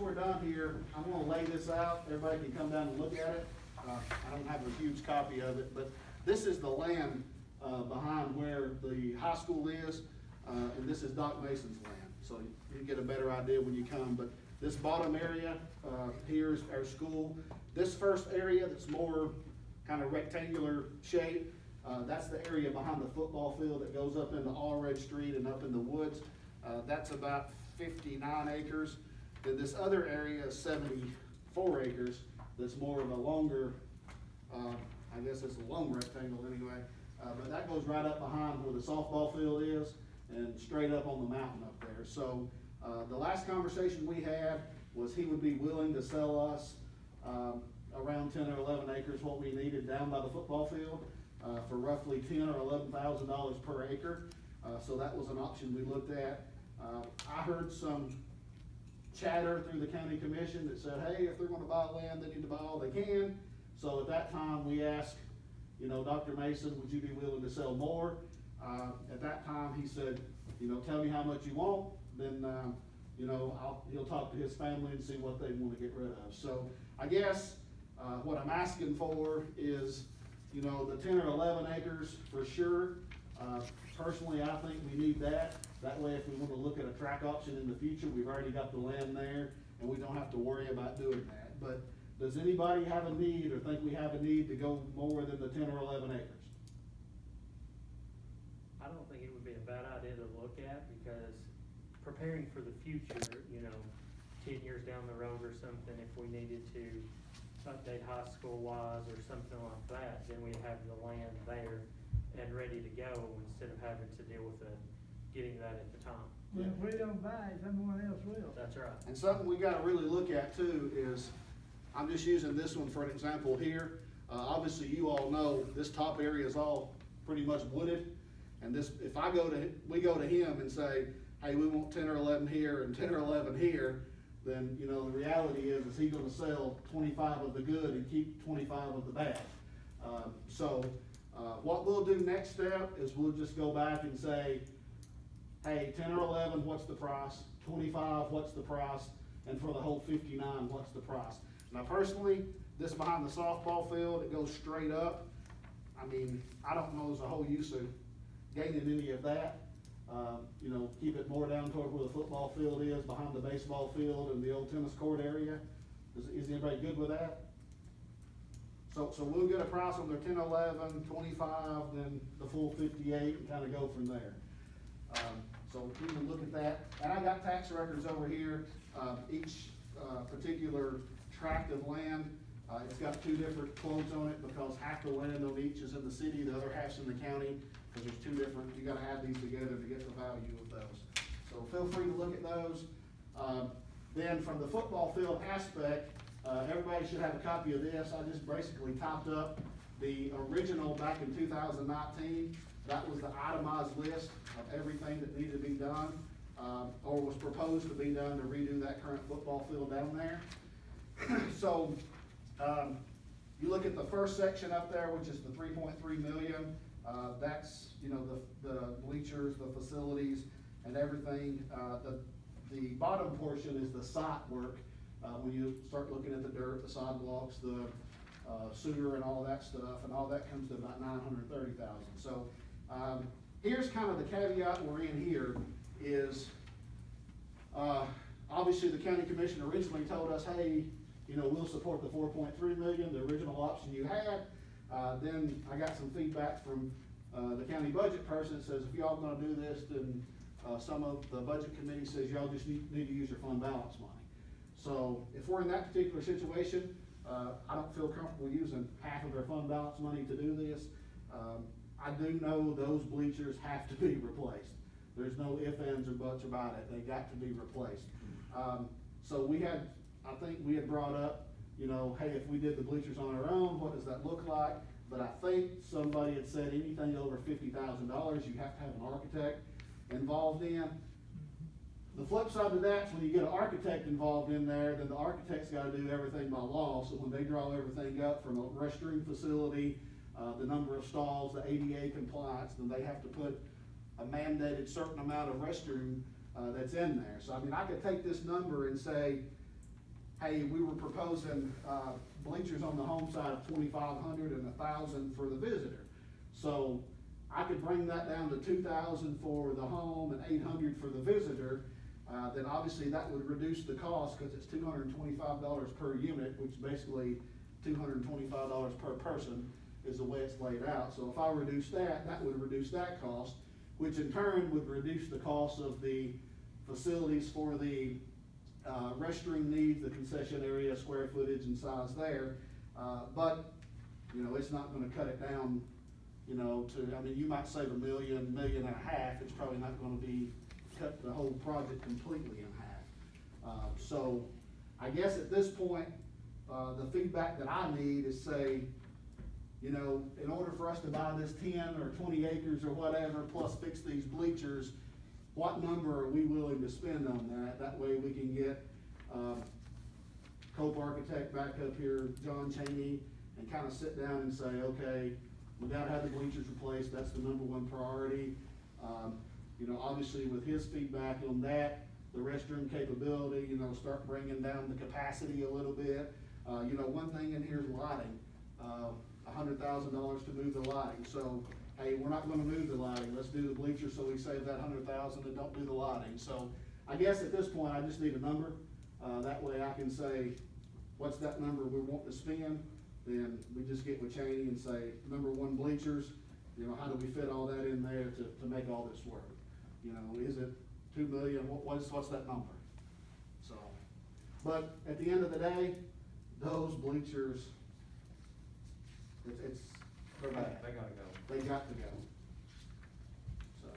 we're done here, I'm gonna lay this out, everybody can come down and look at it. I don't have a huge copy of it, but this is the land, behind where the high school is, and this is Doc Mason's land. So you get a better idea when you come, but this bottom area, here is our school. This first area that's more kind of rectangular shape, that's the area behind the football field that goes up into Allred Street and up in the woods. That's about 59 acres. Then this other area is 74 acres. That's more of a longer, I guess it's a long rectangle anyway. But that goes right up behind where the softball field is and straight up on the mountain up there. So the last conversation we had was he would be willing to sell us around 10 or 11 acres, what we needed down by the football field, for roughly $10,000 or $11,000 per acre. So that was an option we looked at. I heard some chatter through the county commission that said, hey, if they're gonna buy land, they need to buy all they can. So at that time, we asked, you know, Dr. Mason, would you be willing to sell more? At that time, he said, you know, tell me how much you want, then, you know, he'll talk to his family and see what they wanna get rid of. So I guess, what I'm asking for is, you know, the 10 or 11 acres for sure. Personally, I think we need that. That way, if we wanna look at a track option in the future, we've already got the land there and we don't have to worry about doing that. But does anybody have a need or think we have a need to go more than the 10 or 11 acres? I don't think it would be a bad idea to look at, because preparing for the future, you know, 10 years down the road or something, if we needed to update high school wise or something like that, then we have the land there and ready to go instead of having to deal with getting that at the time. But if we don't buy it, someone else will. That's right. And something we gotta really look at too is, I'm just using this one for an example here. Obviously, you all know this top area is all pretty much wooded. And this, if we go to him and say, hey, we want 10 or 11 here and 10 or 11 here, then, you know, the reality is he gonna sell 25 of the good and keep 25 of the bad. What we'll do next step is we'll just go back and say, hey, 10 or 11, what's the price? 25, what's the price? And for the whole 59, what's the price? Now personally, this behind the softball field, it goes straight up. I mean, I don't know there's a whole use of gaining any of that. You know, keep it more down toward where the football field is, behind the baseball field and the old tennis court area. Is anybody good with that? So we'll get a price on their 10, 11, 25, then the full 58 and kind of go from there. So we can look at that. And I got tax records over here. Each particular tract of land, it's got two different quotes on it because half the land on each is in the city, the other half's in the county. Because there's two different, you gotta add these together to get the value of those. So feel free to look at those. Then from the football field aspect, everybody should have a copy of this. I just basically typed up the original back in 2019. That was the itemized list of everything that needed to be done, or was proposed to be done to redo that current football field down there. So, you look at the first section up there, which is the 3.3 million. That's, you know, the bleachers, the facilities, and everything. The bottom portion is the site work. When you start looking at the dirt, the sidewalks, the sewer, and all that stuff, and all that comes to about $930,000. So here's kind of the caveat we're in here is, obviously the county commission originally told us, hey, you know, we'll support the 4.3 million, the original option you had. Then I got some feedback from the county budget person that says, if y'all gonna do this, then some of the budget committee says y'all just need to use your fund balance money. So if we're in that particular situation, I don't feel comfortable using half of our fund balance money to do this. I do know those bleachers have to be replaced. There's no ifs, ands, or buts about it. They got to be replaced. So I think we had brought up, you know, hey, if we did the bleachers on our own, what does that look like? But I think somebody had said anything over $50,000, you have to have an architect involved in. The flip side of that is when you get an architect involved in there, then the architect's gotta do everything by law. So when they draw everything up from a restroom facility, the number of stalls, the ADA compliance, then they have to put a mandated certain amount of restroom that's in there. So I mean, I could take this number and say, hey, we were proposing, bleachers on the home side of 2,500 and 1,000 for the visitor. So I could bring that down to 2,000 for the home and 800 for the visitor. Then obviously that would reduce the cost, cause it's $225 per unit, which is basically $225 per person is the way it's laid out. So if I reduce that, that would reduce that cost, which in turn would reduce the cost of the facilities for the restroom needs, the concession area, square footage and size there. But, you know, it's not gonna cut it down, you know, to, I mean, you might save $1 million, $1.5 million. It's probably not gonna be cut the whole project completely in half. So I guess at this point, the feedback that I need is say, you know, in order for us to buy this 10 or 20 acres or whatever, plus fix these bleachers, what number are we willing to spend on that? That way we can get, Cope Architect back up here, John Chaney, and kind of sit down and say, okay, we gotta have the bleachers replaced, that's the number one priority. You know, obviously with his feedback on that, the restroom capability, you know, start bringing down the capacity a little bit. You know, one thing in here is lighting, $100,000 to move the lighting. So, hey, we're not gonna move the lighting, let's do the bleachers so we save that $100,000 and don't do the lighting. So I guess at this point, I just need a number. That way I can say, what's that number we want to spend? Then we just get with Cheney and say, number one, bleachers, you know, how do we fit all that in there to make all this work? You know, is it 2 million, what's that number? So, but at the end of the day, those bleachers, they're bad. They gotta go. They got to go. So,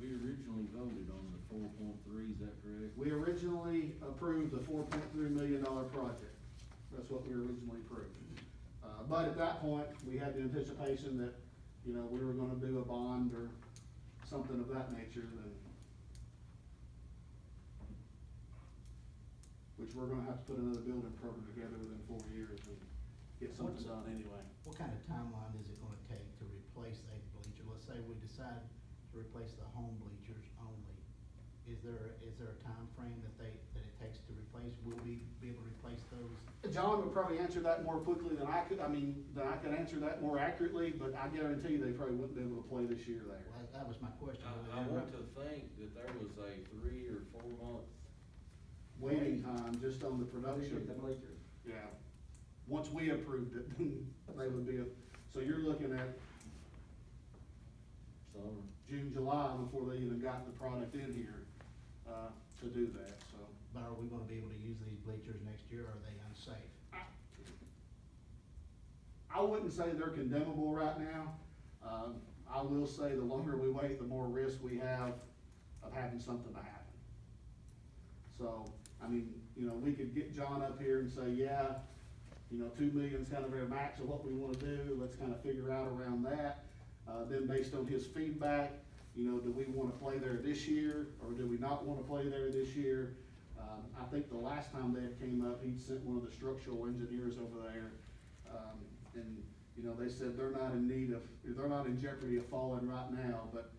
We originally voted on the 4.3, is that correct? we originally approved the $4.3 million project. That's what we originally approved. But at that point, we had the anticipation that, you know, we were gonna do a bond or something of that nature, then, which we're gonna have to put another building program together within 4 years and get something What's- done anyway. What kind of timeline is it gonna take to replace a bleacher? Let's say we decide to replace the home bleachers only. Is there a time frame that it takes to replace? Will we be able to replace those? John would probably answer that more quickly than I could, than I could answer that more accurately, but I guarantee you they probably wouldn't be able to play this year there. Well, that was my question. I want to think that there was a 3 or 4 month. Waiting time just on the production. The bleachers. Yeah, once we approved it, they would be, so you're looking at Summer. June, July before they even got the product in here, to do that, so. But are we gonna be able to use these bleachers next year, or are they unsafe? I wouldn't say they're condemnable right now. I will say the longer we wait, the more risk we have of having something to happen. So, I mean, you know, we could get John up here and say, yeah, you know, 2 million's kind of our max of what we wanna do, let's kind of figure out around that. Then based on his feedback, you know, do we wanna play there this year, or do we not wanna play there this year? I think the last time they had came up, he'd sent one of the structural engineers over there, and, you know, they said they're not in jeopardy of falling right now, but,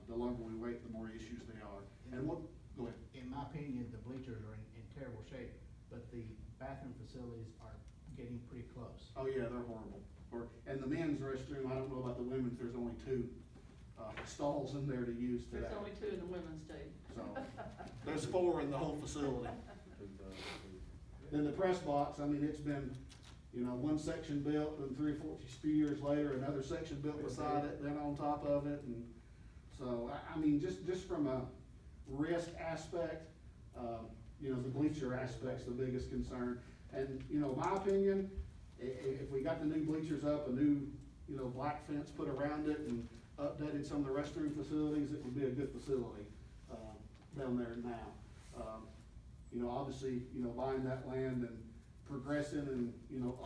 the longer we wait, the more issues they are. And what, go ahead. In my opinion, the bleachers are in terrible shape, but the bathroom facilities are getting pretty close. Oh, yeah, they're horrible. And the men's restroom, I don't know about the women's, there's only 2, stalls in there to use today. There's only 2 in the women's too. So, there's 4 in the whole facility. Then the press box, I mean, it's been, you know, one section built, and 3 or 4 few years later, another section built beside it, then on top of it, and so, I mean, just from a risk aspect, you know, the bleacher aspect's the biggest concern. And, you know, my opinion, if we got the new bleachers up, a new, you know, black fence put around it and updated some of the restroom facilities, it would be a good facility, down there now. You know, obviously, you know, buying that land and progressing and, you know,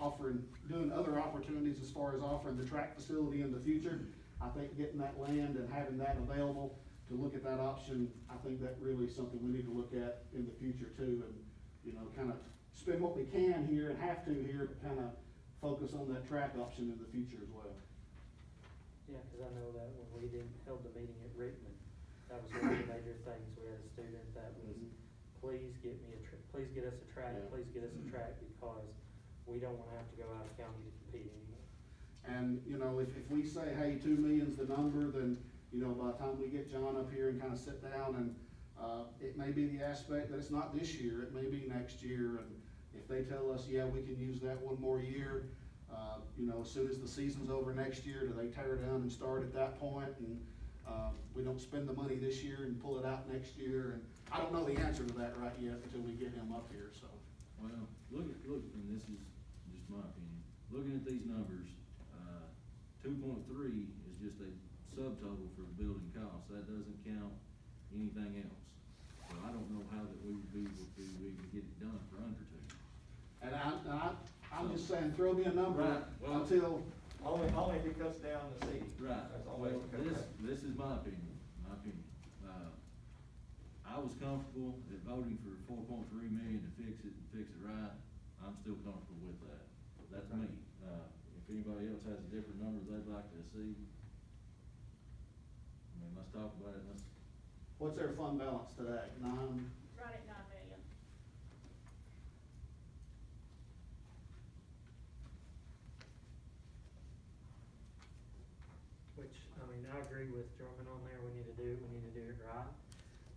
doing other opportunities as far as offering the track facility in the future. I think getting that land and having that available to look at that option, I think that really is something we need to look at in the future too, and, you know, kind of spend what we can here and have to here, but kind of focus on that track option in the future as well. Yeah, cause I know that when we held the meeting at Rickman, that was one of the major things, we had a student that was please get me please get us a track, Yeah. please get us a track, because we don't wanna have to go out of county to compete anymore. And, you know, if we say, hey, 2 million's the number, then, you know, by the time we get John up here and kinda sit down and, it may be the aspect that it's not this year, it may be next year, and if they tell us, yeah, we can use that one more year, you know, as soon as the season's over next year, do they tear it down and start at that point, and, we don't spend the money this year and pull it out next year, and I don't know the answer to that right yet until we get him up here, so. Well, look, and this is just my opinion, looking at these numbers, 2.3 is just a subtotal for the building cost, that doesn't count anything else. So I don't know how that we would be able to even get it done for under 2. And I'm just saying, throw me a number Right, well- until, Only if it cuts down the seat. Right, That's all well, they can cut down. this is my opinion. I was comfortable at voting for 4.3 million to fix it and fix it right, I'm still comfortable with that, that's me. If anybody else has a different number they'd like to see, I mean, let's talk about it, what's their fund balance today? Nine? Right at 9 million. Which, I mean, I agree with Drummond on there, we need to do it right,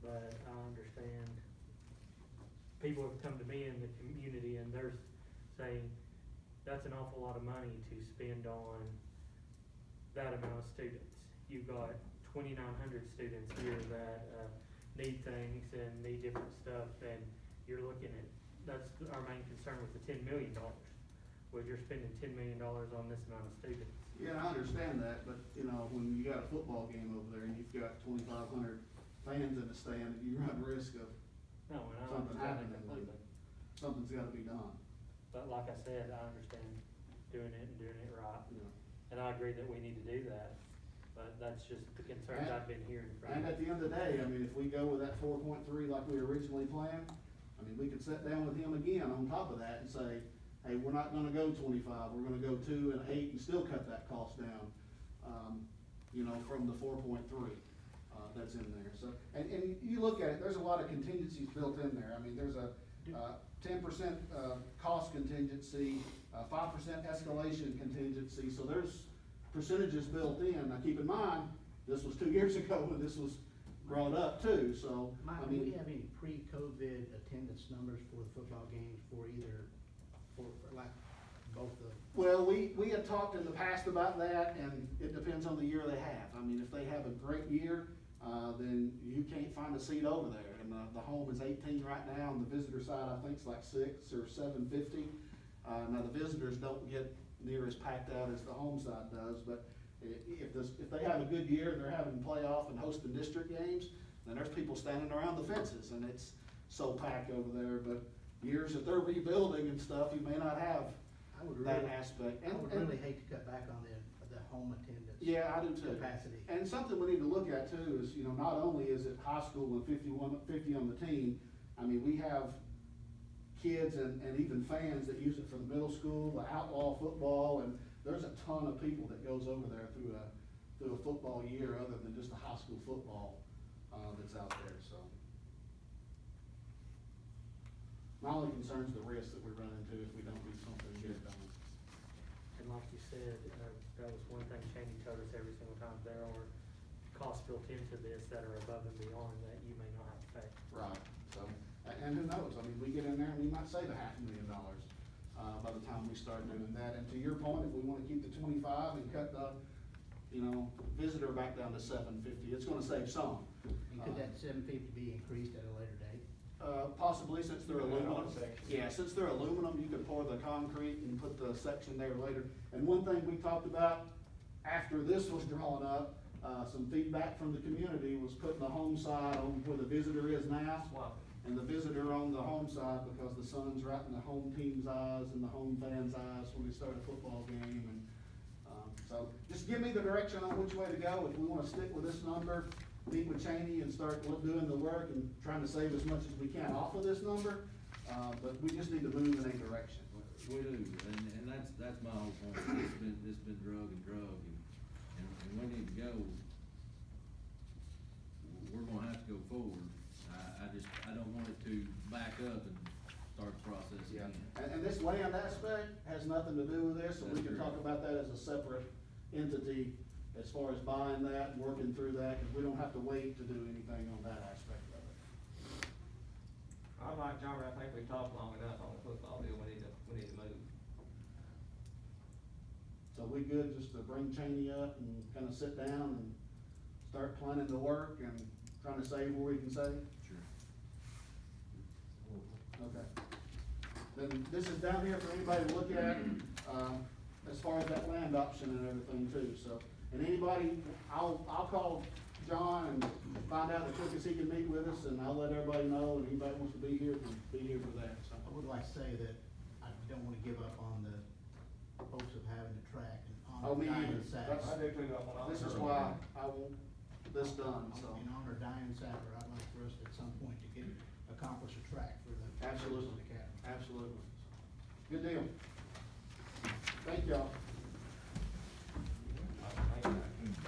but I understand people have come to me in the community and they're saying, that's an awful lot of money to spend on that amount of students. You've got 2,900 students here that, need things and need different stuff, and you're looking at, that's our main concern with the $10 million. Well, you're spending $10 million on this amount of students. Yeah, I understand that, but, you know, when you got a football game over there and you've got 2,500 fans in the stand, you run risk of No, and I something understand that happening. completely. Something's gotta be done, But like I said, I understand doing it and doing it right, you know. and I agree that we need to do that, but that's just the concerns I've been hearing from. And at the end of the day, I mean, if we go with that 4.3 like we originally planned, I mean, we could sit down with him again on top of that and say, hey, we're not gonna go 25, we're gonna go 2 and 8 and still cut that cost down, you know, from the 4.3, that's in there. So, and you look at it, there's a lot of contingencies built in there. I mean, there's a, 10% cost contingency, 5% escalation contingency, so there's percentages built in. Now, keep in mind, this was 2 years ago when this was brought up too, so, Mike, I do we mean, have any pre-COVID attendance numbers for the football games for either, for like both the? well, we had talked in the past about that, and it depends on the year they have. I mean, if they have a great year, then you can't find a seat over there. And the home is 18 right now, and the visitor side, I think, is like 6 or 750. Now, the visitors don't get near as packed out as the home side does, but if they have a good year and they're having playoff and hosting district games, then there's people standing around the fences, and it's so packed over there. But years that they're rebuilding and stuff, you may not have I would that really, aspect. I would really hate to cut back on the home attendance. Yeah, I do too. Capacity. And something we need to look at too is, you know, not only is it high school and 50 on the team, I mean, we have kids and even fans that use it for the middle school, the outlaw football, and there's a ton of people that goes over there through a football year other than just the high school football, that's out there, so. My only concern is the risk that we run into if we don't do something and get it done. And like you said, that was one thing Shani told us every single time, there are costs built into this that are above and beyond that you may not have to pay. Right, so, and who knows, I mean, we get in there and we might save $500,000, by the time we start doing that. And to your point, if we wanna keep the 25 and cut the, you know, visitor back down to 750, it's gonna save some. And could that 750 be increased at a later date? Possibly, since they're Put that on aluminum. section. Yeah, since they're aluminum, you could pour the concrete and put the section there later. And one thing we talked about after this was drawn up, some feedback from the community was putting the home side on where the visitor is now. Swap And the visitor on the home side, because the sun's right in the home team's eyes and the home fans' eyes when they start a football game. And, so just give me the direction on which way to go. If we wanna stick with this number, meet with Cheney and start doing the work and trying to save as much as we can off of this number. But we just need to move in a direction. We do, and that's my whole point, it's been drug, and we need to go, we're gonna have to go forward. I don't want it to back up and start the process Yeah, again. and this land aspect has nothing to do with this, and we That's can talk correct. about that as a separate entity as far as buying that and working through that, because we don't have to wait to do anything on that aspect of it. I'm like John, I think we talked long enough on the football deal, we need to move. So we good just to bring Cheney up and kind of sit down and start planning the work and trying to save where we can save? Sure. Okay. Then this is down here for anybody to look at, as far as that land option and everything too, so. And anybody, I'll call John and find out the quickest he can meet with us, and I'll let everybody know, and anybody wants to be here, can be here for that, so. I would like to say that I don't wanna give up on the hopes of having a track and Oh, honor me Diane either. Sapper. That's- I do too, I want. This is why I want this done, so. In honor of Diane Sapper, I'd like for us at some point to accomplish a track for the. Absolutely. Academy. Absolutely. Good deal. Thank y'all.